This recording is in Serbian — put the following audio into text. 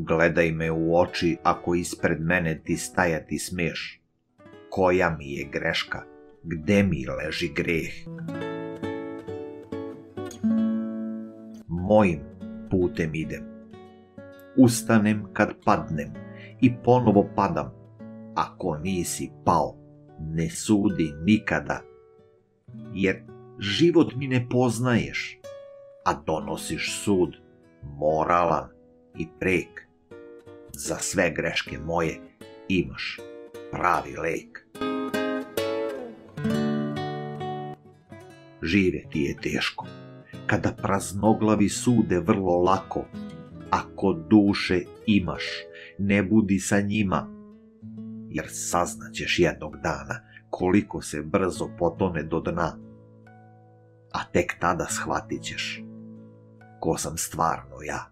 Gledaj me u oči ako ispred mene ti stajati smeš. Koja mi je greška, gde mi leži greh? Mojim putem idem. Ustanem kad padnem i ponovo padam. Ako nisi pao, ne sudi nikada. Jer život mi ne poznaješ, a donosiš sud moralan i prek. Za sve greške moje imaš pravi lek. Živjeti je teško, kada praznoglavi sude vrlo lako. Ako duše imaš, ne budi sa njima, jer saznaćeš jednog dana koliko se brzo potone do dna. A tek tada shvatit ćeš ko sam stvarno ja.